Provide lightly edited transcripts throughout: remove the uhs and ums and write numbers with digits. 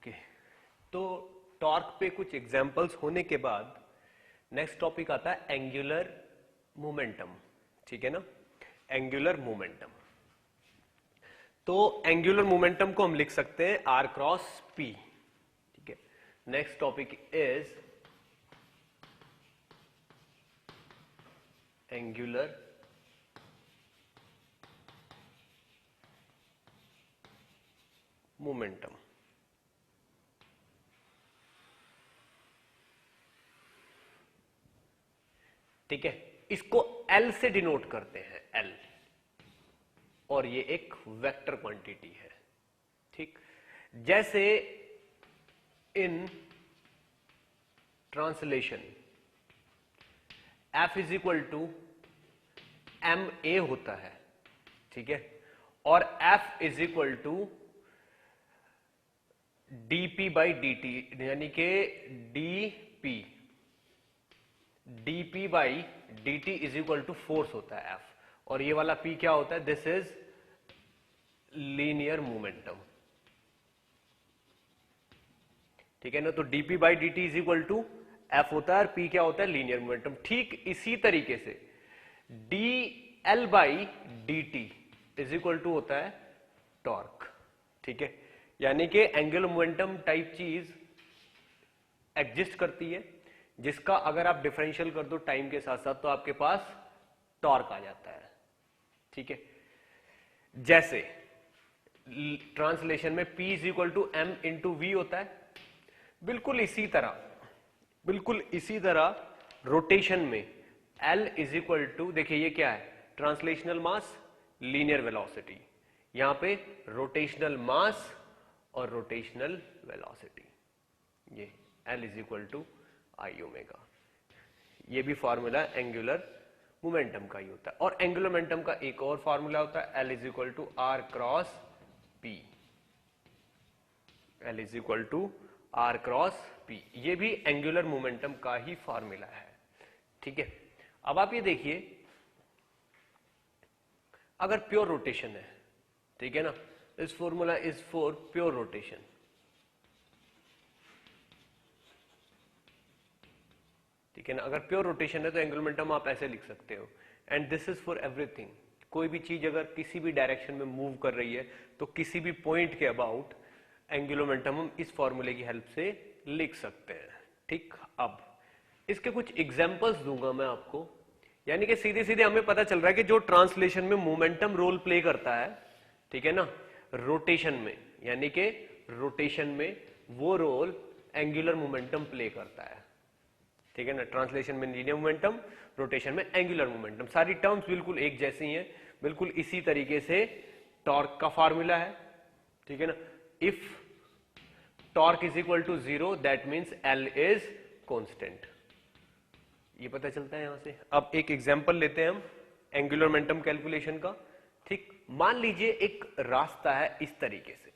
Okay, तो torque पे कुछ एग्जांपल्स होने के बाद नेक्स्ट टॉपिक आता है एंगुलर मोमेंटम। ठीक है ना, एंगुलर मोमेंटम। तो एंगुलर मोमेंटम को हम लिख सकते हैं आर क्रॉस पी। ठीक है, next topic is angular momentum. ठीक है, इसको एल से डिनोट करते हैं, एल, और ये एक वेक्टर क्वांटिटी है। ठीक, जैसे in translation F is equal to M A होता है। ठीक है, और F is equal to dp by dt, यानी कि dp by dt is equal to force होता है F, और ये वाला P क्या होता है? This is linear momentum. ठीक है ना, तो dp by dt is equal to F होता है और P क्या होता है? Linear momentum. ठीक इसी तरीके से dl by dt is equal to होता है टॉर्क। ठीक है, यानी कि एंगुलर मोमेंटम टाइप चीज एग्जिस्ट करती है, जिसका अगर आप डिफरेंशियल कर दो टाइम के साथ साथ तो आपके पास टॉर्क आ जाता है। ठीक है, जैसे ट्रांसलेशन में P is equal to M into V होता है, बिल्कुल इसी तरह रोटेशन में L इज इक्वल टू, देखिए ये क्या है? Translational mass, linear velocity. यहां पे रोटेशनल मास और रोटेशनल वेलोसिटी, ये L is equal to I omega. ये भी फॉर्मूला एंगुलर मोमेंटम का ही होता है। और एंगुलर मोमेंटम का एक और फॉर्मूला होता है L is equal to R cross P. L is equal to R cross P, ये भी एंगुलर मोमेंटम का ही फॉर्मूला है। ठीक है, अब आप ये देखिए, अगर प्योर रोटेशन है, ठीक है ना, this formula is for pure rotation. ठीक है ना, अगर प्योर रोटेशन है तो एंगुलर मोमेंटम आप ऐसे लिख सकते हो, and this is for everything. कोई भी चीज अगर किसी भी डायरेक्शन में मूव कर रही है तो किसी भी पॉइंट के अबाउट एंगुलर मोमेंटम हम इस फॉर्मूले की हेल्प से लिख सकते हैं। ठीक, अब इसके कुछ एग्जांपल्स दूंगा मैं आपको, यानी कि सीधे सीधे हमें पता चल रहा है कि जो ट्रांसलेशन में मोमेंटम रोल प्ले करता है, ठीक है ना, रोटेशन में, यानी कि रोटेशन में वो रोल एंगुलर मोमेंटम प्ले करता है। ठीक है ना, ट्रांसलेशन में लीनियर मोमेंटम, रोटेशन में एंगुलर मोमेंटम, सारी टर्म्स बिल्कुल एक जैसी हैं। बिल्कुल इसी तरीके से टॉर्क का फॉर्मूला है। ठीक है ना, if torque is equal to 0 that means L is constant, ये पता चलता है यहां से। अब एक एग्जांपल लेते हैं हम एंगुलर मोमेंटम कैलकुलेशन का। ठीक, मान लीजिए एक रास्ता है इस तरीके से,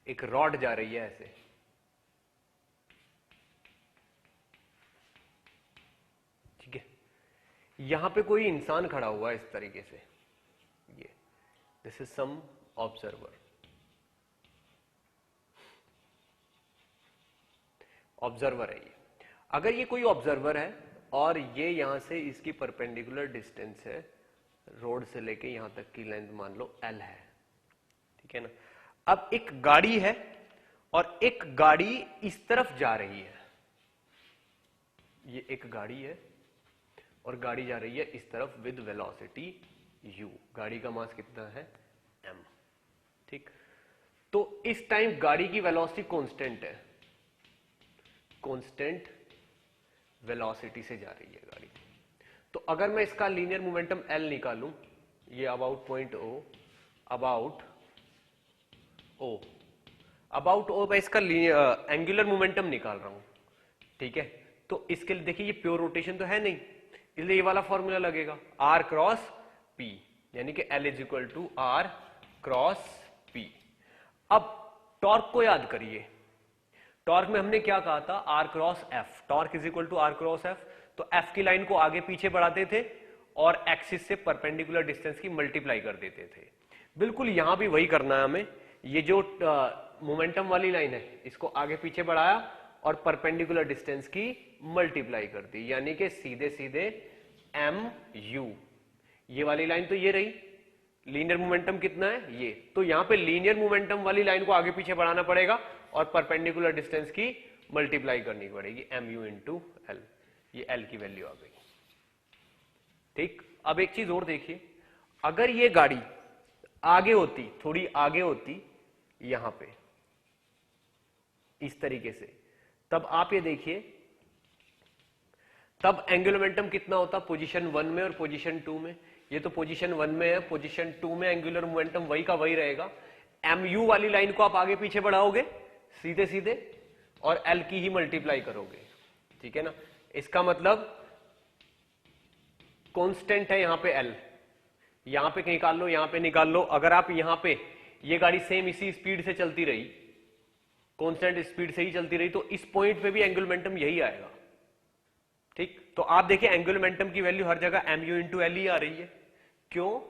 एक रॉड जा रही है ऐसे, ठीक है, यहां पे कोई इंसान खड़ा हुआ है इस तरीके से, ये this is some observer. Observer है ये। अगर ये कोई ऑब्जर्वर है और ये यहां से इसकी परपेंडिकुलर डिस्टेंस है, रोड से लेके यहां तक की लेंथ मान लो L है। ठीक है ना, अब एक गाड़ी है और एक गाड़ी इस तरफ जा रही है, ये एक गाड़ी है और गाड़ी जा रही है इस तरफ विद वेलोसिटी u। गाड़ी का मास कितना है? m। ठीक, तो इस टाइम गाड़ी की वेलोसिटी कांस्टेंट है, कांस्टेंट वेलोसिटी से जा रही है गाड़ी। तो अगर मैं इसका लीनियर मोमेंटम L निकालूं, ये about point O, about O मैं इसका एंगुलर मोमेंटम निकाल रहा हूं। ठीक है, तो इसके लिए देखिए ये प्योर रोटेशन तो है नहीं, इसलिए ये वाला फॉर्मूला लगेगा R क्रॉस P, यानी कि L is equal to R cross P। अब टॉर्क को याद करिए, टॉर्क में हमने क्या कहा था? R cross F, torque is equal to R cross F। तो F की लाइन को आगे पीछे बढ़ाते थे और एक्सिस से परपेंडिकुलर डिस्टेंस की मल्टीप्लाई कर देते थे। बिल्कुल यहां भी वही करना है हमें। ये जो मोमेंटम वाली लाइन है इसको आगे पीछे बढ़ाया और परपेंडिकुलर डिस्टेंस की मल्टीप्लाई कर दी, यानी कि सीधे सीधे एम यू। ये वाली लाइन तो ये रही, लीनियर मोमेंटम कितना है ये, तो यहां पे लीनियर मोमेंटम वाली लाइन को आगे पीछे बढ़ाना पड़ेगा और परपेंडिकुलर डिस्टेंस की मल्टीप्लाई करनी पड़ेगी, एम यू इंटू एल। ये एल की वैल्यू आ गई। ठीक, अब एक चीज और देखिए, अगर ये गाड़ी आगे होती, थोड़ी आगे होती यहां पे इस तरीके से, तब आप ये देखिए, तब एंगुलर मोमेंटम कितना होता पोजीशन 1 में और पोजीशन 2 में। ये तो पोजीशन 1 में है, पोजीशन 2 में एंगुलर मोमेंटम वही का वही रहेगा। एम यू वाली लाइन को आप आगे पीछे बढ़ाओगे सीधे सीधे और एल की ही मल्टीप्लाई करोगे, ठीक है ना। इसका मतलब कांस्टेंट है यहां पे एल, यहां पे निकाल लो, यहां पे निकाल लो। अगर आप यहां पे ये गाड़ी सेम इसी स्पीड से चलती रही, कांस्टेंट स्पीड से ही चलती रही, तो इस पॉइंट पे भी एंगुलर मोमेंटम यही आएगा। ठीक, तो आप देखिए एंगुलर मोमेंटम की वैल्यू हर जगह एम यू इंटू एल ही आ रही है। क्यों?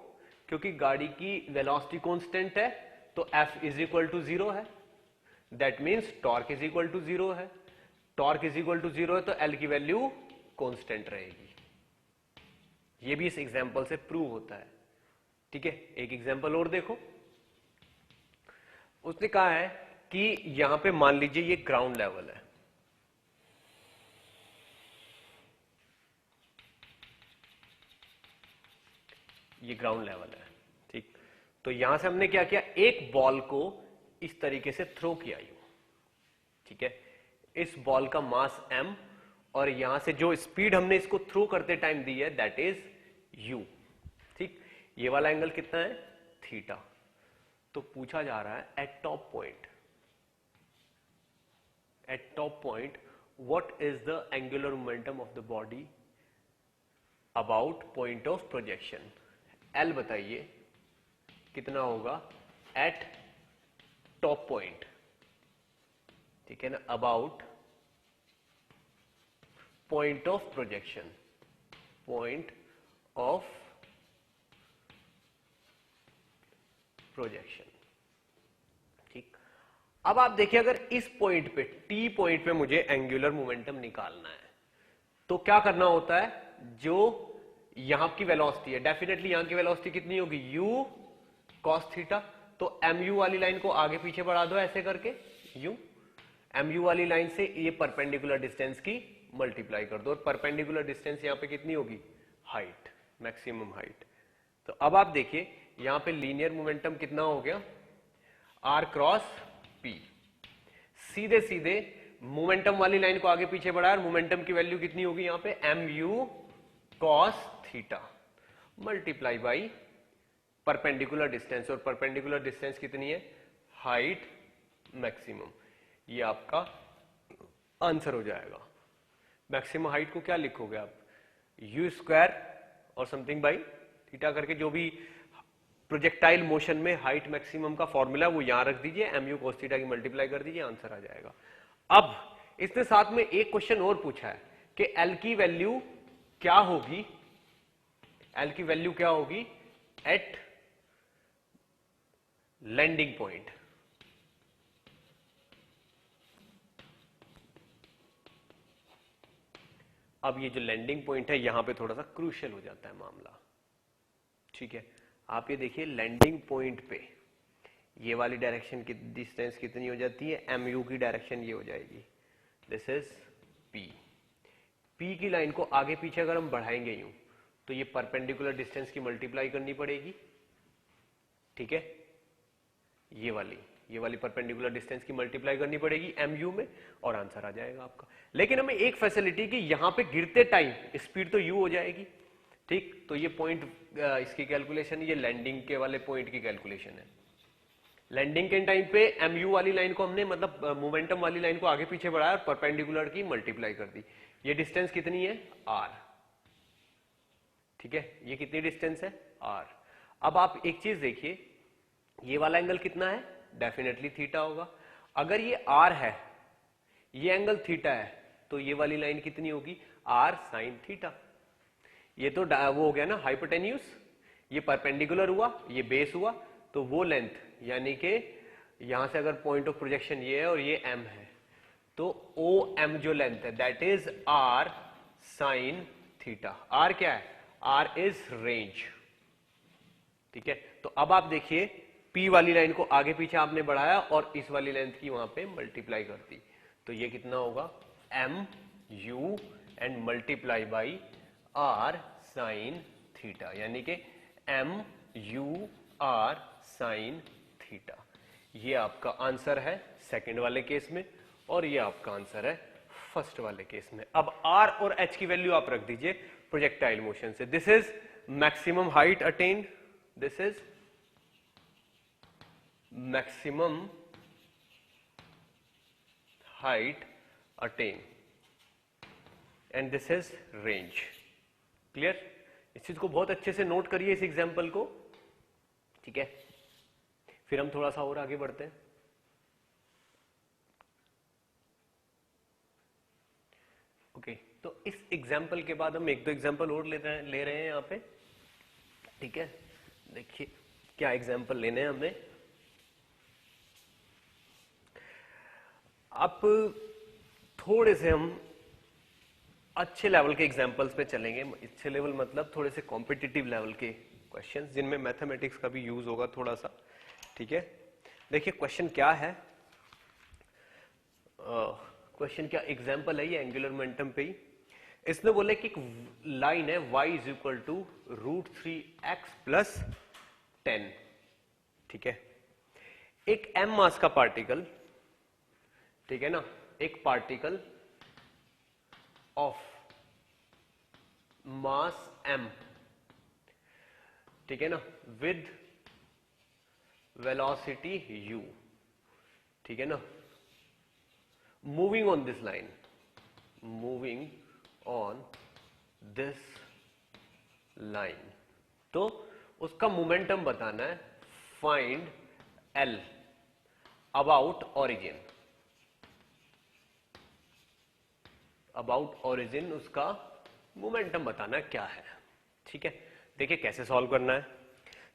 क्योंकि गाड़ी की वेलोसिटी कांस्टेंट है, तो एफ इज इक्वल टू 0 है, that means torque is equal to 0 है। टॉर्क इज इक्वल टू 0 है तो एल की वैल्यू कांस्टेंट रहेगी। ये भी इस एग्जांपल से प्रूव होता है। ठीक है, एक एग्जांपल और देखो। उसने कहा है कि यहां पे मान लीजिए ये ग्राउंड लेवल है, ये ग्राउंड लेवल है। ठीक, तो यहां से हमने क्या किया, एक बॉल को इस तरीके से थ्रो किया यूं, ठीक है। इस बॉल का मास m और यहां से जो स्पीड हमने इसको थ्रो करते टाइम दी है दैट इज u। ठीक, ये वाला एंगल कितना है, थीटा। तो पूछा जा रहा है eight top point what is the angular momentum of the body about point of projection. L बताइए कितना होगा एट टॉप पॉइंट, ठीक है ना, about point of projection, point of projection. ठीक, अब आप देखिए अगर इस पॉइंट पे, टी पॉइंट पे मुझे एंगुलर मोमेंटम निकालना है तो क्या करना होता है, जो यहां की वेलोसिटी है, डेफिनेटली यहां की वेलोसिटी कितनी होगी, u cos थीटा। तो mu वाली लाइन को आगे पीछे बढ़ा दो ऐसे करके, mu वाली लाइन से ये परपेंडिकुलर डिस्टेंस की मल्टीप्लाई कर दो और परपेंडिकुलर डिस्टेंस यहां पे कितनी होगी, हाइट, मैक्सिमम हाइट। तो अब आप देखिए यहां पे लीनियर मोमेंटम कितना हो गया, r क्रॉस p। सीधे सीधे मोमेंटम वाली लाइन को आगे पीछे बढ़ाया, मोमेंटम की वैल्यू कितनी होगी यहां पे, mu cos theta multiply by perpendicular distance, और परपेंडिकुलर डिस्टेंस कितनी है, हाइट मैक्सिमम। ये आपका आंसर हो जाएगा। मैक्सिमम हाइट को क्या लिखोगे आप, यू स्क्वायर और समथिंग बाई थीटा करके, जो भी प्रोजेक्टाइल मोशन में हाइट मैक्सिमम का फॉर्मूला वो यहां रख दीजिए, mu cos थीटा की मल्टीप्लाई कर दीजिए, आंसर आ जाएगा। अब इसने साथ में एक क्वेश्चन और पूछा है कि एल की वैल्यू क्या होगी, एल की वैल्यू क्या होगी एट लैंडिंग पॉइंट। अब ये जो लैंडिंग पॉइंट है यहां पे थोड़ा सा क्रूशियल हो जाता है मामला। ठीक है, आप ये देखिए लैंडिंग पॉइंट पे ये वाली डायरेक्शन की डिस्टेंस कितनी हो जाती है, mu की डायरेक्शन ये हो जाएगी, दिस इज p। p की लाइन को आगे पीछे अगर हम बढ़ाएंगे यूं तो ये परपेंडिकुलर डिस्टेंस की मल्टीप्लाई करनी पड़ेगी, ठीक है। ये वाली परपेंडिकुलर डिस्टेंस की मल्टीप्लाई करनी पड़ेगी mu में और आंसर आ जाएगा आपका। लेकिन हमें एक फैसिलिटी कि यहां पे गिरते टाइम स्पीड तो u हो जाएगी, ठीक। तो ये पॉइंट इसकी कैलकुलेशन, ये लैंडिंग के वाले पॉइंट की कैलकुलेशन है। लैंडिंग के टाइम पे mu वाली लाइन को हमने, मतलब मोमेंटम वाली लाइन को आगे पीछे बढ़ाया और परपेंडिकुलर की मल्टीप्लाई कर दी। ये डिस्टेंस कितनी है, r, ठीक है। ये कितनी डिस्टेंस है, r। अब आप एक चीज देखिए, ये वाला एंगल कितना है, डेफिनेटली थीटा होगा। अगर ये r है, ये एंगल थीटा है, तो ये वाली लाइन कितनी होगी, r sin थीटा। ये तो वो हो गया ना हाइपोटेन्यूज, ये परपेंडिकुलर हुआ, ये बेस हुआ, तो वो लेंथ यानी कि यहां से अगर पॉइंट ऑफ प्रोजेक्शन ये है और ये एम है, तो ओ एम जो लेंथ है that is R sine theta. R क्या है? R is range. ठीक है, तो अब आप देखिए पी वाली लाइन को आगे पीछे आपने बढ़ाया और इस वाली लेंथ की वहां पे मल्टीप्लाई कर दी, तो ये कितना होगा? M U and multiply by R sine theta, यानी कि M U R sine theta. ये आपका आंसर है सेकंड वाले केस में और ये आपका आंसर है फर्स्ट वाले केस में। अब आर और एच की वैल्यू आप रख दीजिए प्रोजेक्टाइल मोशन से। This is maximum height attend, this is maximum height attain and this is range. Clear? इस चीज को बहुत अच्छे से नोट करिए, इस एग्जांपल को। ठीक है, फिर हम थोड़ा सा और आगे बढ़ते हैं। ओके, तो इस एग्जाम्पल के बाद हम एक दो एग्जाम्पल और ले रहे हैं यहाँ पे। ठीक है, देखिए क्या एग्जाम्पल लेने हैं हमें। अब थोड़े से हम अच्छे लेवल के एग्जाम्पल्स पे चलेंगे। अच्छे लेवल मतलब थोड़े से कॉम्पिटिटिव लेवल के क्वेश्चंस जिनमें मैथमेटिक्स का भी यूज होगा थोड़ा सा। ठीक है, देखिए क्वेश्चन क्या है। क्वेश्चन क्या एग्जाम्पल है, ये एंगुलर मोमेंटम पे ही। इसने बोले कि एक लाइन है y is equal to √3x plus 10। ठीक है, एक m मास का पार्टिकल, ठीक है ना, एक पार्टिकल ऑफ मास m, ठीक है ना, विद वेलोसिटी u, ठीक है ना, moving on this line, moving on this line. तो उसका मोमेंटम बताना है। Find L about origin, about origin उसका मोमेंटम बताना क्या है। ठीक है, देखिए कैसे सॉल्व करना है।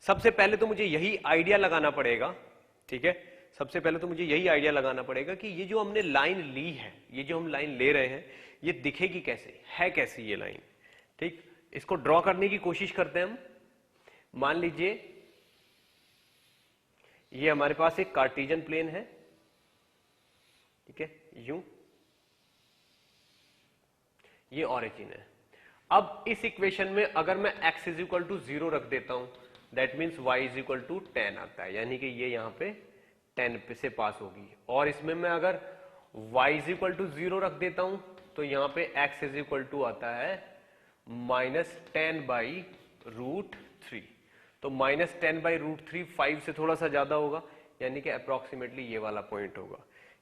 सबसे पहले तो मुझे यही आइडिया लगाना पड़ेगा। ठीक है, सबसे पहले तो मुझे यही आइडिया लगाना पड़ेगा कि ये जो हमने लाइन ली है, ये जो हम लाइन ले रहे हैं, ये दिखेगी कैसे, है कैसी ये लाइन। ठीक, इसको ड्रॉ करने की कोशिश करते हैं हम। मान लीजिए ये हमारे पास एक कार्टेशियन प्लेन है, ठीक है, यूं, ये ओरिजिन है। अब इस इक्वेशन में अगर मैं x इज इक्वल टू 0 रख देता हूं, that means y is equal to 10 आता है, यानी कि ये यहां पे 10 पे से पास होगी। और इसमें मैं अगर y इज इक्वल टू 0 रख देता हूं तो यहां पे x इज इक्वल टू आता है -10/√3। तो -10/√3 5 से थोड़ा सा ज्यादा होगा, यानी कि अप्रोक्सीमेटली ये वाला पॉइंट होगा।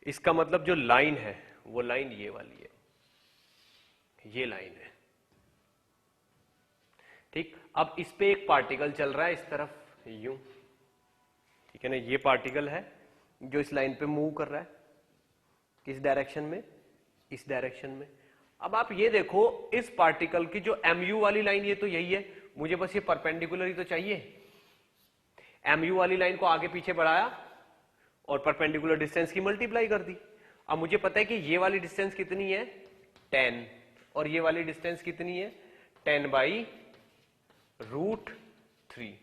इसका मतलब जो लाइन है वो लाइन ये वाली है, ये लाइन है। ठीक, अब इस पे एक पार्टिकल चल रहा है इस तरफ यूं, ठीक है ना, ये पार्टिकल है जो इस लाइन पे मूव कर रहा है। किस डायरेक्शन में? इस डायरेक्शन में। अब आप ये देखो इस पार्टिकल की जो MU वाली लाइन, ये तो यही है, मुझे बस ये परपेंडिकुलर ही तो चाहिए। MU वाली लाइन को आगे पीछे बढ़ाया और परपेंडिकुलर डिस्टेंस की मल्टीप्लाई कर दी। अब मुझे पता है कि ये वाली डिस्टेंस कितनी है 10 और ये वाली डिस्टेंस कितनी है 10/√3।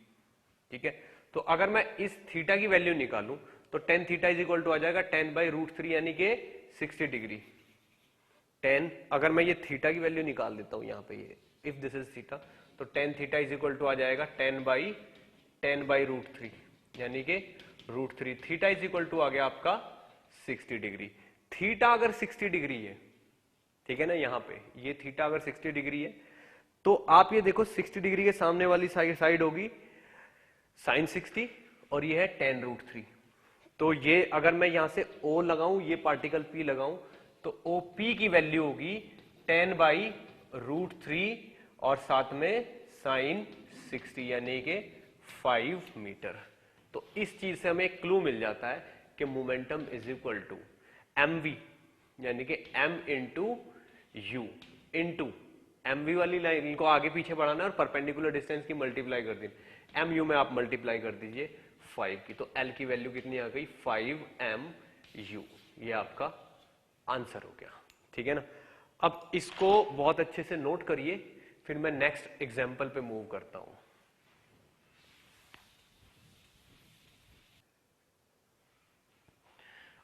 ठीक है, तो अगर मैं इस थीटा की वैल्यू निकालूं तो tan theta is equal to आ जाएगा 10/√3 यानी कि 60 डिग्री। 10, अगर मैं ये थीटा की वैल्यू निकाल देता हूं यहां पे, ये इफ दिस इज थीटा, तो tan theta is equal to आ जाएगा 10/√3 यानी कि √3। थीटा इज इक्वल टू आ गया आपका 60 डिग्री। थीटा अगर 60 डिग्री है, ठीक है ना, यहां पे ये थीटा अगर 60 डिग्री है तो आप ये देखो 60 डिग्री के सामने वाली साइड होगी sin 60 और ये है tan√3। तो ये अगर मैं यहां से O लगाऊं, ये पार्टिकल P लगाऊं, तो OP की वैल्यू होगी 10/√3 और साथ में sin 60 यानी कि 5 मीटर। तो इस चीज से हमें एक क्लू मिल जाता है कि momentum is equal to mv यानी कि m into u into M V वाली लाइन को आगे पीछे बढ़ाना है और परपेंडिकुलर डिस्टेंस की मल्टीप्लाई कर दी, एम यू में आप मल्टीप्लाई कर दीजिए 5 की, तो एल की वैल्यू कितनी आ गई 5 MU। ये आपका आंसर हो गया, ठीक है ना। अब इसको बहुत अच्छे से नोट करिए, फिर मैं नेक्स्ट एग्जाम्पल पे मूव करता हूं।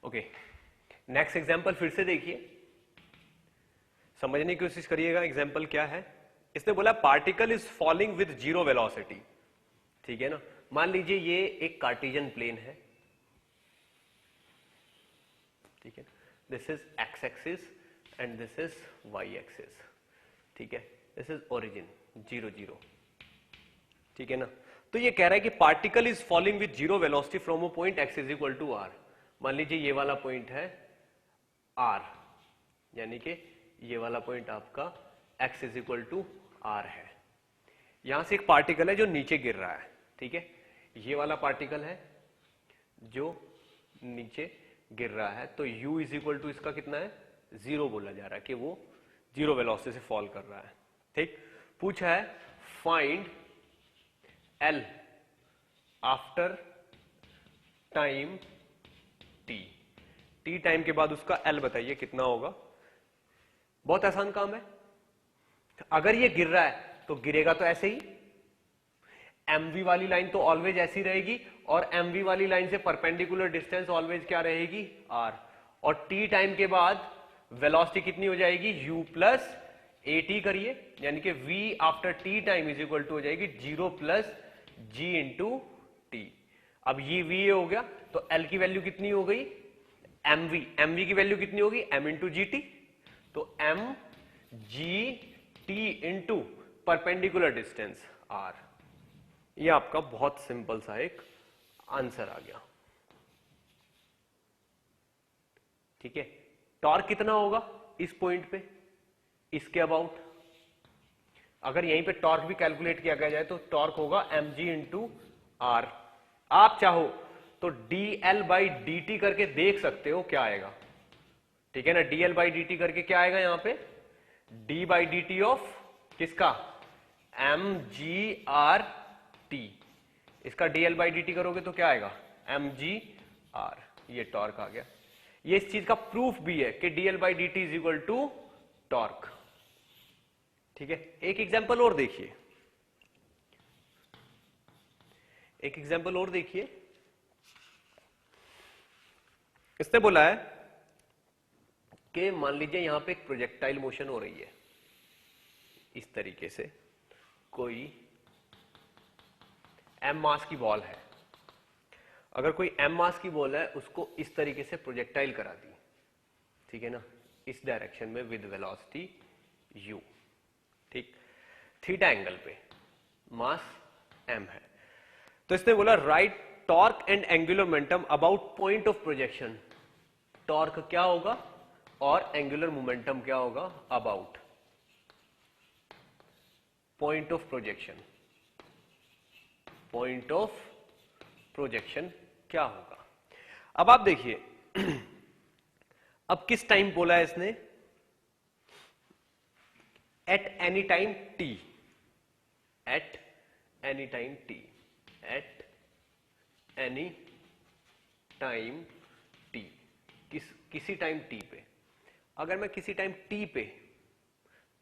ओके, नेक्स्ट एग्जाम्पल फिर से देखिए, समझने की कोशिश करिएगा एग्जाम्पल क्या है। इसने बोला particle is falling with zero velocity, ठीक है ना। मान लीजिए ये एक कार्टेशियन प्लेन है, ठीक है, this is X axis and this is Y axis, ठीक है, दिस इज ओरिजिन 0 0, ठीक है ना। तो ये कह रहा है कि particle is falling with zero velocity from a point X is equal to R. मान लीजिए ये वाला पॉइंट है आर, यानी कि ये वाला पॉइंट आपका x is equal to R है। यहां से एक पार्टिकल है जो नीचे गिर रहा है, ठीक है, ये वाला पार्टिकल है जो नीचे गिर रहा है, तो u इज इक्वल टू इसका कितना है 0 बोला जा रहा है कि वो जीरो वेलोसिटी से फॉल कर रहा है, ठीक। पूछा है find l after time t time के बाद उसका l बताइए कितना होगा। बहुत आसान काम है, अगर ये गिर रहा है तो गिरेगा तो ऐसे ही, mv वाली लाइन तो ऑलवेज ऐसी रहेगी और mv वाली लाइन से परपेंडिकुलर डिस्टेंस ऑलवेज क्या रहेगी r, और t टाइम के बाद वेलोसिटी कितनी हो जाएगी u प्लस at करिए, यानी कि v after t time is equal to हो जाएगी 0 प्लस g इंटू टी। अब ये v हो गया तो l की वैल्यू कितनी हो गई mv की वैल्यू कितनी होगी m इंटू जी टी, तो m g t into perpendicular distance r। ये आपका बहुत सिंपल सा एक आंसर आ गया, ठीक है। टॉर्क कितना होगा इस पॉइंट पे, इसके अबाउट, अगर यहीं पे टॉर्क भी कैलकुलेट किया जाए तो टॉर्क होगा mg इंटू आर। आप चाहो तो dl बाई dt करके देख सकते हो क्या आएगा, ठीक है ना। dl बाई dt करके क्या आएगा यहां पे d by D T of किसका mgrt, इसका dl बाई dt करोगे तो क्या आएगा mgr, ये टॉर्क आ गया। ये इस चीज का प्रूफ भी है कि dl by dt is equal to torque, ठीक है। एक एग्जांपल और देखिए, एक एग्जांपल और देखिए, इसने बोला है कि मान लीजिए यहां पे एक प्रोजेक्टाइल मोशन हो रही है इस तरीके से, कोई m मास की बॉल है, अगर कोई m मास की बॉल है उसको इस तरीके से प्रोजेक्टाइल करा दी, ठीक है ना, इस डायरेक्शन में विद वेलोसिटी u, ठीक, थीटा एंगल पे, मास m है। तो इसने बोला right torque and angular momentum about point of projection, torque क्या होगा और एंगुलर मोमेंटम क्या होगा about point of projection, point of projection क्या होगा। अब आप देखिए अब किस टाइम बोला है इसने, at any time t, at any time t, at any time t, किसी टाइम t पे। अगर मैं किसी टाइम t पे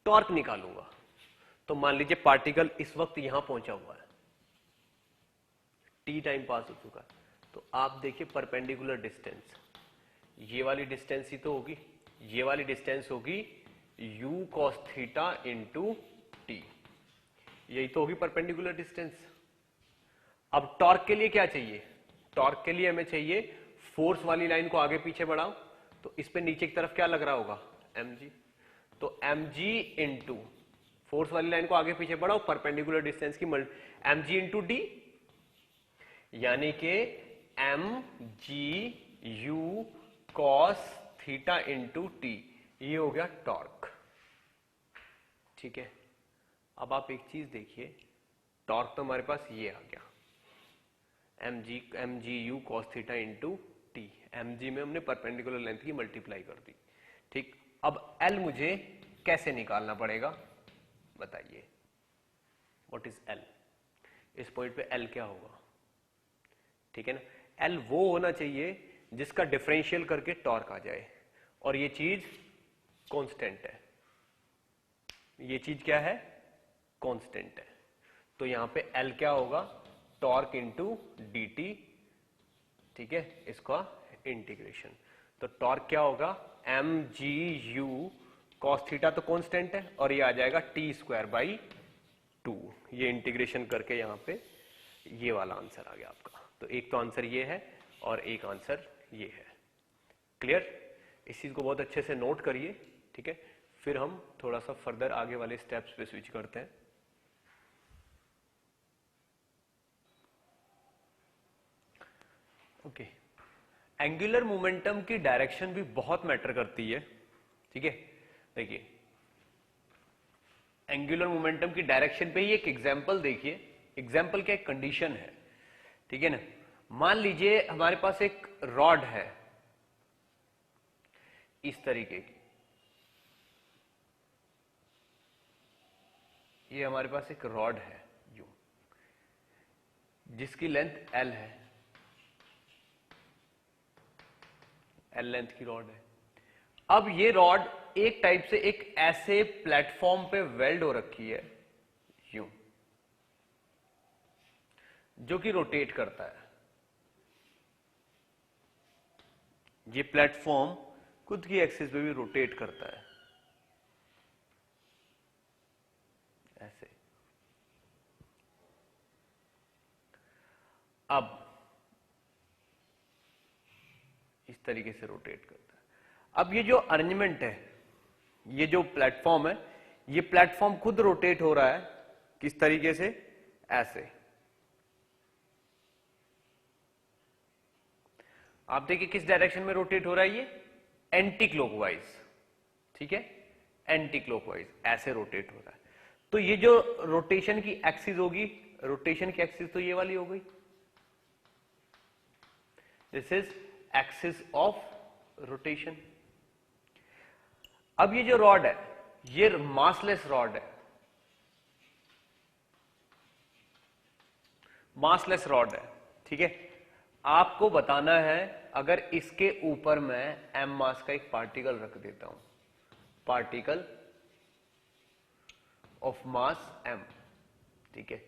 टॉर्क निकालूंगा तो मान लीजिए पार्टिकल इस वक्त यहां पहुंचा हुआ है, t टाइम पास हो चुका है, तो आप देखिए परपेंडिकुलर डिस्टेंस, ये वाली डिस्टेंस ही तो होगी, ये वाली डिस्टेंस होगी u cos theta into T, यही तो होगी परपेंडिकुलर डिस्टेंस। अब टॉर्क के लिए क्या चाहिए, टॉर्क के लिए हमें चाहिए फोर्स वाली लाइन को आगे पीछे बढ़ाओ, तो इस पे नीचे की तरफ क्या लग रहा होगा mg, तो mg इंटू फोर्स वाली लाइन को आगे पीछे बढ़ाओ, परपेंडिकुलर डिस्टेंस की mg इंटू डी, यानी कि mg u cos theta into T, ये हो गया टॉर्क, ठीक है। अब आप एक चीज देखिए, टॉर्क तो हमारे पास ये आ गया mg u cos theta into T, mg में हमने परपेंडिकुलर लेंथ की मल्टीप्लाई कर दी, ठीक। अब l मुझे कैसे निकालना पड़ेगा, बताइए व्हाट इज एल। इस पॉइंट पे एल क्या होगा, ठीक है ना। एल वो होना चाहिए जिसका डिफरेंशियल करके टॉर्क आ जाए, और ये चीज कांस्टेंट है, ये चीज क्या है, कांस्टेंट है। तो यहां पे एल क्या होगा, टॉर्क इंटू डी टी, ठीक है, इसका इंटीग्रेशन। तो टॉर्क क्या होगा, M G U cos theta तो कांस्टेंट है, और ये आ जाएगा टी स्क्वायर बाई 2। ये इंटीग्रेशन करके यहां पे ये वाला आंसर आ गया आपका। तो एक तो आंसर ये है और एक आंसर ये है। क्लियर, इस चीज को बहुत अच्छे से नोट करिए, ठीक है। फिर हम थोड़ा सा फर्दर आगे वाले स्टेप्स पे स्विच करते हैं। ओके, एंगुलर मोमेंटम की डायरेक्शन भी बहुत मैटर करती है, ठीक है। देखिए एंगुलर मोमेंटम की डायरेक्शन पे ही एक एग्जांपल देखिए। एग्जांपल क्या, एक कंडीशन है, ठीक है ना। मान लीजिए हमारे पास एक रॉड है इस तरीके की, ये हमारे पास एक रॉड है यूं, जिसकी लेंथ एल है, एल लेंथ की रॉड है। अब ये रॉड एक टाइप से एक ऐसे प्लेटफॉर्म पे वेल्ड हो रखी है यूं, जो कि रोटेट करता है। ये प्लेटफॉर्म खुद की एक्सिस पे भी रोटेट करता है ऐसे। अब इस तरीके से रोटेट करता है। अब ये जो अरेंजमेंट है, ये जो प्लेटफॉर्म है, ये प्लेटफॉर्म खुद रोटेट हो रहा है किस तरीके से, ऐसे। आप देखिए किस डायरेक्शन में रोटेट हो रहा है, ये एंटी क्लॉकवाइज, ठीक है, एंटी क्लॉकवाइज ऐसे रोटेट हो रहा है। तो ये जो रोटेशन की एक्सिस होगी, रोटेशन की एक्सिस तो ये वाली हो गई, this is axis of rotation. अब ये जो रॉड है, ये मासलेस रॉड है, मासलेस रॉड है, ठीक है। आपको बताना है अगर इसके ऊपर मैं m मास का एक पार्टिकल रख देता हूं, पार्टिकल ऑफ मास m, ठीक है,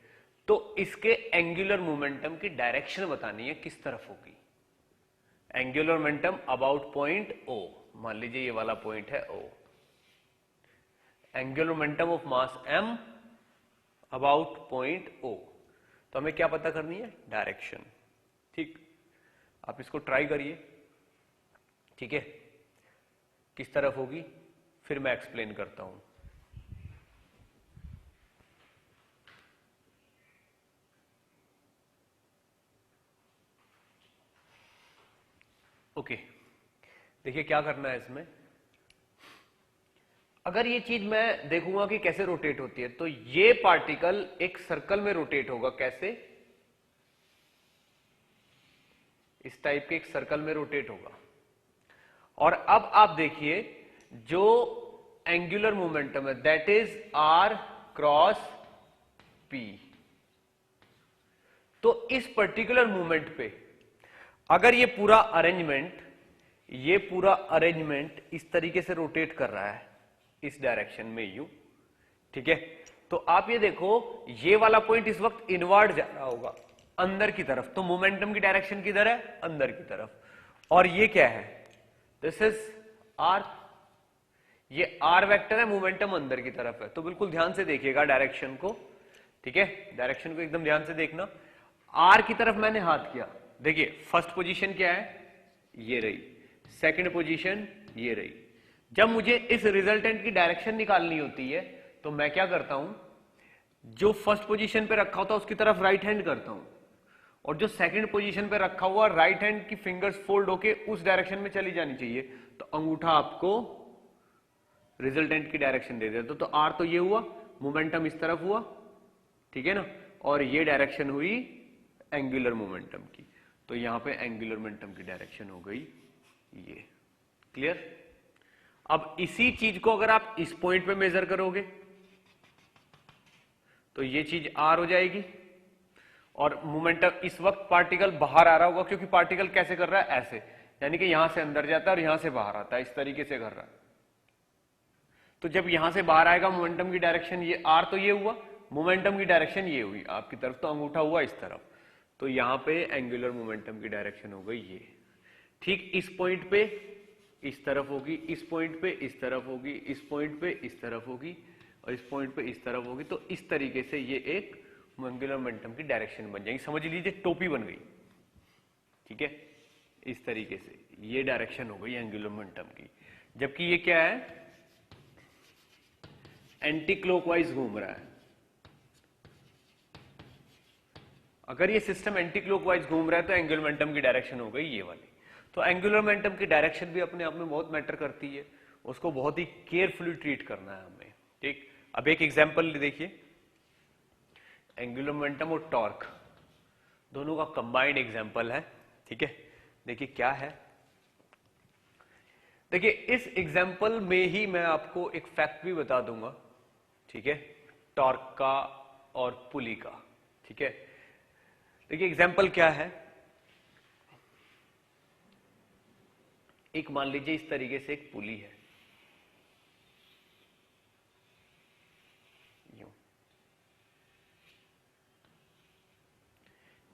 तो इसके एंगुलर मोमेंटम की डायरेक्शन बतानी है किस तरफ होगी। Angular momentum about point O, मान लीजिए ये वाला पॉइंट है O। Angular momentum of mass m about point O, तो हमें क्या पता करनी है, डायरेक्शन, ठीक। आप इसको ट्राई करिए, ठीक है, किस तरफ होगी, फिर मैं एक्सप्लेन करता हूं। ओके, देखिए क्या करना है इसमें। अगर ये चीज मैं देखूंगा कि कैसे रोटेट होती है, तो ये पार्टिकल एक सर्कल में रोटेट होगा, कैसे, इस टाइप के एक सर्कल में रोटेट होगा। और अब आप देखिए जो एंगुलर मोमेंटम है that is r cross p। तो इस पर्टिकुलर मोमेंट पे अगर ये पूरा अरेंजमेंट इस तरीके से रोटेट कर रहा है इस डायरेक्शन में यूं, ठीक है, तो आप ये देखो ये वाला पॉइंट इस वक्त इनवर्ड जा रहा होगा अंदर की तरफ, तो मोमेंटम की डायरेक्शन किधर है, अंदर की तरफ। और ये क्या है, दिस इज आर, ये आर वेक्टर है, मोमेंटम अंदर की तरफ है। तो बिल्कुल ध्यान से देखिएगा डायरेक्शन को, ठीक है, डायरेक्शन को एकदम ध्यान से देखना। आर की तरफ मैंने हाथ किया, देखिए फर्स्ट पोजीशन क्या है, ये रही, सेकंड पोजीशन ये रही। जब मुझे इस रिजल्टेंट की डायरेक्शन निकालनी होती है तो मैं क्या करता हूं, जो फर्स्ट पोजीशन पे रखा होता है उसकी तरफ राइट हैंड करता हूं, और जो सेकंड पोजीशन पे रखा हुआ राइट हैंड की फिंगर्स फोल्ड होके उस डायरेक्शन में चली जानी चाहिए। तो अंगूठा आपको रिजल्टेंट की डायरेक्शन दे देता। तो आर तो ये हुआ, मोमेंटम इस तरफ हुआ, ठीक है ना, और ये डायरेक्शन हुई एंगुलर मोमेंटम की। तो यहां पे एंगुलर मोमेंटम की डायरेक्शन हो गई ये। क्लियर। अब इसी चीज को अगर आप इस पॉइंट पे मेजर करोगे, तो ये चीज आर हो जाएगी, और मोमेंटम इस वक्त पार्टिकल बाहर आ रहा होगा, क्योंकि पार्टिकल कैसे कर रहा है, ऐसे, यानी कि यहां से अंदर जाता है और यहां से बाहर आता है, इस तरीके से कर रहा है। तो जब यहां से बाहर आएगा मोमेंटम की डायरेक्शन ये आर, तो ये हुआ, मोमेंटम की डायरेक्शन ये हुई आपकी तरफ, तो अंगूठा हुआ इस तरफ, तो यहां पे एंगुलर मोमेंटम की डायरेक्शन हो गई ये। ठीक इस पॉइंट पे इस तरफ होगी, इस पॉइंट पे इस तरफ होगी, इस पॉइंट पे इस तरफ होगी, और इस पॉइंट पे इस तरफ होगी। तो इस तरीके से ये एक एंगुलर मोमेंटम की डायरेक्शन बन जाएगी, समझ लीजिए टोपी बन गई, ठीक है। इस तरीके से ये डायरेक्शन हो गई एंगुलर मोमेंटम की, जबकि ये क्या है, एंटी क्लॉकवाइज घूम रहा है। अगर ये सिस्टम एंटी क्लॉकवाइज घूम रहा है तो एंगुलर मोमेंटम की डायरेक्शन हो गई ये वाली। तो एंगुलर मोमेंटम की डायरेक्शन भी अपने आप में बहुत मैटर करती है, उसको बहुत ही केयरफुली ट्रीट करना है हमें, ठीक। अब एक एग्जांपल देखिए, एंगुलर मोमेंटम और टॉर्क दोनों का कंबाइंड एग्जांपल है, ठीक है। देखिए क्या है, देखिए इस एग्जांपल में ही मैं आपको एक फैक्ट भी बता दूंगा, ठीक है, टॉर्क का और पुली का, ठीक है। देखिए एग्जांपल क्या है, एक मान लीजिए इस तरीके से एक पुली है, यूं,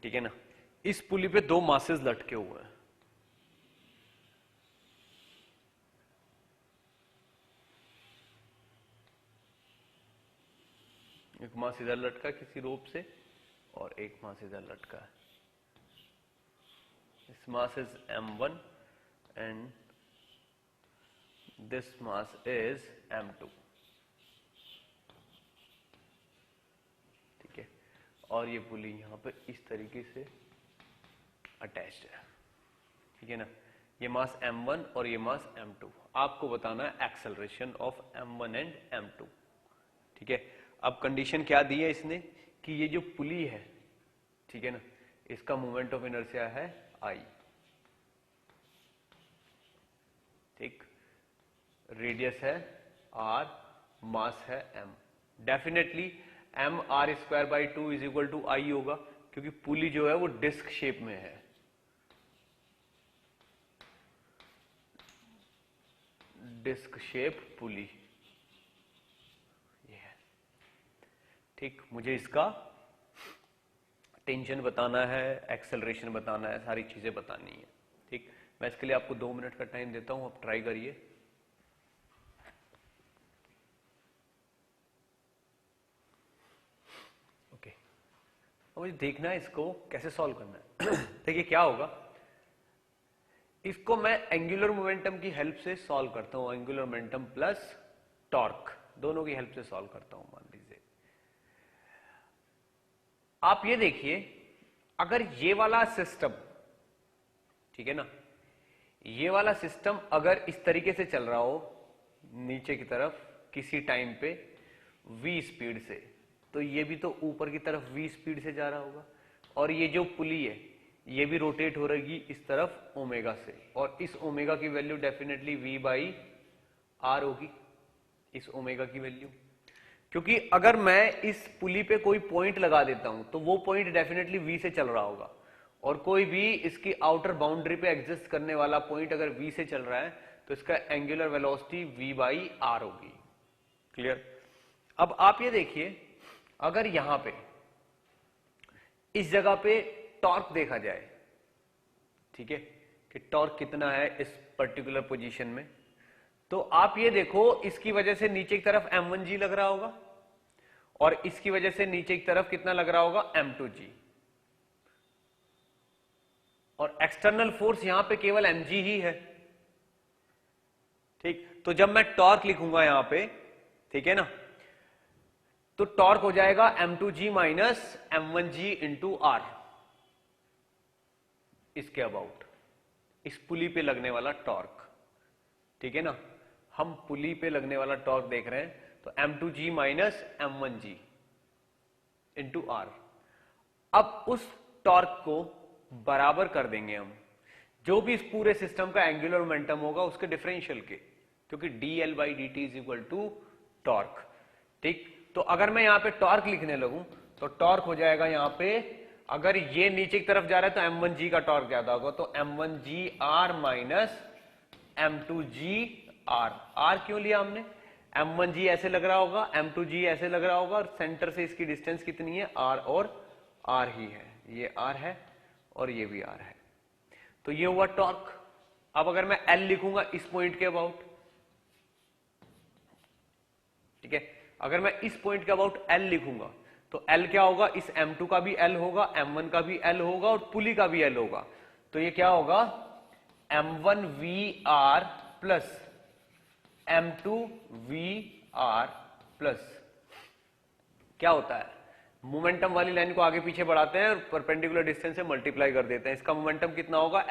ठीक है ना। इस पुली पे दो मासेस लटके हुए हैं, एक मास इधर लटका किसी रोप से और एक मास इधर लटका है। This mass is m1 and this mass is m2, ठीक है। और ये पुली यहां पे इस तरीके से अटैच्ड है, ठीक है ना। ये मास m1 और ये मास m2, आपको बताना है acceleration of m1 and m2, ठीक है। अब कंडीशन क्या दी है इसने कि ये जो पुली है, ठीक है ना, इसका मोमेंट ऑफ इनर्शिया है I, ठीक, रेडियस है R, मास है m, definitely m r square by 2 is equal to I होगा, क्योंकि पुली जो है वो डिस्क शेप में है, डिस्क शेप पुली ये है, ठीक। मुझे इसका टेंशन बताना है, एक्सेलरेशन बताना है, सारी चीजें बतानी है, ठीक। मैं इसके लिए आपको 2 मिनट का टाइम देता हूं, आप ट्राई करिए। ओके, अब मुझे देखना है इसको कैसे सॉल्व करना है। देखिए क्या होगा, इसको मैं एंगुलर मोमेंटम की हेल्प से सॉल्व करता हूं, एंगुलर मोमेंटम प्लस टॉर्क दोनों की हेल्प से सॉल्व करता हूं। मान लीजिए आप ये देखिए, अगर ये वाला सिस्टम, ठीक है ना, ये वाला सिस्टम अगर इस तरीके से चल रहा हो नीचे की तरफ किसी टाइम पे v स्पीड से, तो ये भी तो ऊपर की तरफ v स्पीड से जा रहा होगा, और ये जो पुली है ये भी रोटेट हो रहेगी इस तरफ ओमेगा से, और इस ओमेगा की value definitely v by R होगी, इस ओमेगा की वैल्यू। क्योंकि अगर मैं इस पुली पे कोई पॉइंट लगा देता हूं तो वो पॉइंट डेफिनेटली v से चल रहा होगा, और कोई भी इसकी आउटर बाउंड्री पे एग्जिस्ट करने वाला पॉइंट अगर v से चल रहा है तो इसका angular velocity v by R होगी। क्लियर। अब आप ये देखिए, अगर यहां पे इस जगह पे टॉर्क देखा जाए, ठीक है, कि टॉर्क कितना है इस पर्टिकुलर पोजीशन में, तो आप ये देखो इसकी वजह से नीचे की तरफ m1g लग रहा होगा, और इसकी वजह से नीचे की तरफ कितना लग रहा होगा, m2g, और एक्सटर्नल फोर्स यहां पे केवल mg ही है, ठीक। तो जब मैं टॉर्क लिखूंगा यहां पे, ठीक है ना, तो टॉर्क हो जाएगा m2g minus m1g into R, इसके अबाउट, इस पुली पे लगने वाला टॉर्क, ठीक है ना। हम पुली पे लगने वाला टॉर्क देख रहे हैं, तो m2g minus m1g into are. अब उस टॉर्क को बराबर कर देंगे हम जो भी इस पूरे सिस्टम का एंगुलर मोमेंटम होगा उसके डिफरेंशियल के, क्योंकि dl by dt is equal to torque, ठीक। तो अगर मैं यहाँ पे टॉर्क लिखने लगूं तो टॉर्क हो जाएगा यहाँ पे, अगर ये नीचे की तरफ जा रहा है तो m1g का टॉर्क ज्यादा होगा, तो m1gr माइनस m2gr। r क्यों लिया हमने, m1g ऐसे लग रहा होगा, m2g ऐसे लग रहा होगा, और सेंटर से इसकी डिस्टेंस कितनी है, r और r ही है, ये r है और ये भी r है। तो ये हुआ टॉर्क। अब अगर मैं L लिखूंगा इस पॉइंट के अबाउट, ठीक है, अगर मैं इस पॉइंट के अबाउट L लिखूंगा तो L क्या होगा, इस M2 का भी L होगा, M1 का भी L होगा और पुली का भी L होगा। तो ये क्या होगा, M1VR प्लस M2VR प्लस, क्या होता है, मोमेंटम वाली लाइन को आगे पीछे बढ़ाते हैं और परपेंडिकुलर डिस्टेंस से मल्टीप्लाई कर देते हैं। इसका मोमेंटम कितना होगा,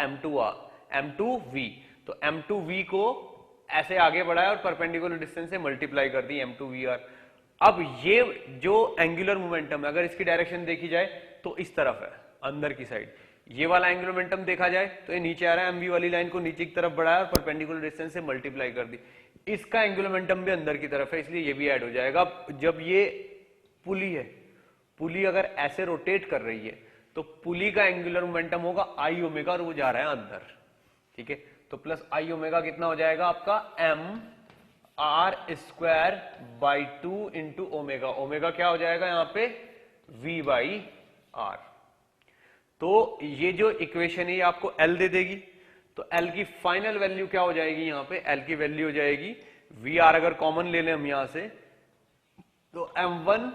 M2V। तो M2V को ऐसे आगे बढ़ाया और परपेंडिकुलर डिस्टेंस से मल्टीप्लाई कर दी, M2VR। अब ये जो एंगुलर मोमेंटम है, अगर इसकी डायरेक्शन देखी जाए तो इस तरफ है, अंदर की साइड। ये वाला एंगुलर मोमेंटम देखा जाए तो ये नीचे आ रहा है, MV वाली लाइन को नीचे की तरफ बढ़ाया और परपेंडिकुलर डिस्टेंस से मल्टीप्लाई कर दी। इसका एंगुलर मोमेंटम भी अंदर की तरफ है, इसलिए ये भी ऐड हो जाएगा। जब ये पुली है, पुली अगर ऐसे रोटेट कर रही है तो पुली का एंगुलर मोमेंटम होगा आई ओमेगा और वो जा रहा है अंदर, ठीक है। तो प्लस आई ओमेगा कितना हो जाएगा आपका, m/r² इंटू ओमेगा। ओमेगा क्या हो जाएगा यहाँ पे, v/r। तो ये जो इक्वेशन है आपको L दे देगी। तो L की फाइनल वैल्यू क्या हो जाएगी, यहाँ पे L की वैल्यू हो जाएगी VR, अगर कॉमन ले लें हम यहां से तो m1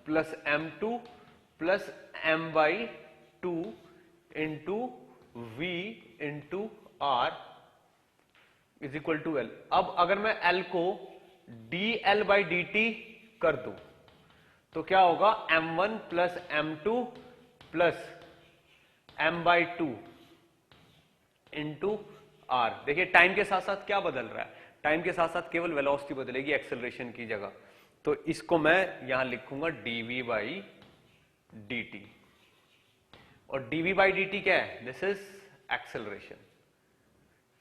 plus m2 plus m/2 into v into r is equal to L। अब अगर मैं L को dL/dt कर दूं तो क्या होगा, m1 plus m2 plus m/2 into r। देखिए टाइम के साथ साथ क्या बदल रहा है, टाइम के साथ साथ केवल वेलोसिटी बदलेगी एक्सेलरेशन की जगह। तो इसको मैं यहां लिखूंगा dV/dt, और dV/dt क्या है, दिस इज एक्सेलरेशन,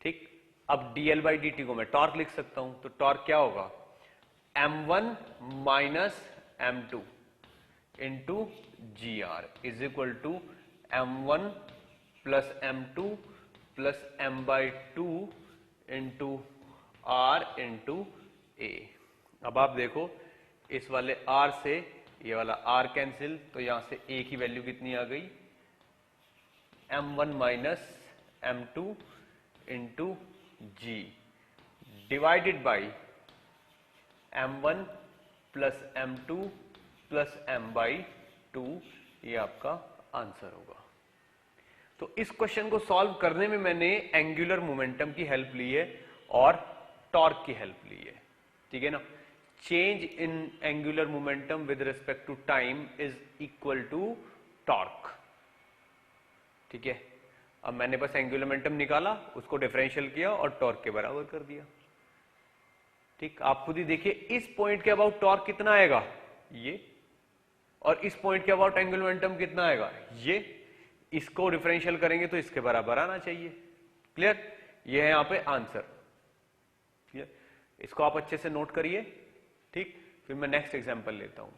ठीक। अब dL/dt को मैं टॉर्क लिख सकता हूं, तो टॉर्क क्या होगा, m1 minus m2 into gr is equal to m1 plus m2 plus m/2 into r into a। अब आप देखो इस वाले r से ये वाला r कैंसिल, तो यहां से a की वैल्यू कितनी आ गई, m1 minus m2 into g divided by m1 plus m2 plus m/2, ये आपका आंसर होगा। तो इस क्वेश्चन को सॉल्व करने में मैंने एंगुलर मोमेंटम की हेल्प ली है और टॉर्क की हेल्प ली है, ठीक है ना। Change in angular momentum with respect to time is equal to torque, ठीक है। अब मैंने बस एंगुलर मोमेंटम निकाला, उसको डिफरेंशियल किया और टॉर्क के बराबर कर दिया, ठीक। आप खुद ही देखिए इस पॉइंट के अबाउट टॉर्क कितना आएगा, ये, और इस पॉइंट के अबाउट एंगुलर मोमेंटम कितना आएगा, ये। इसको डिफरेंशियल करेंगे तो इसके बराबर आना चाहिए। क्लियर, ये है यहां पे आंसर। क्लियर, इसको आप अच्छे से नोट करिए, ठीक। फिर मैं नेक्स्ट एग्जांपल लेता हूं।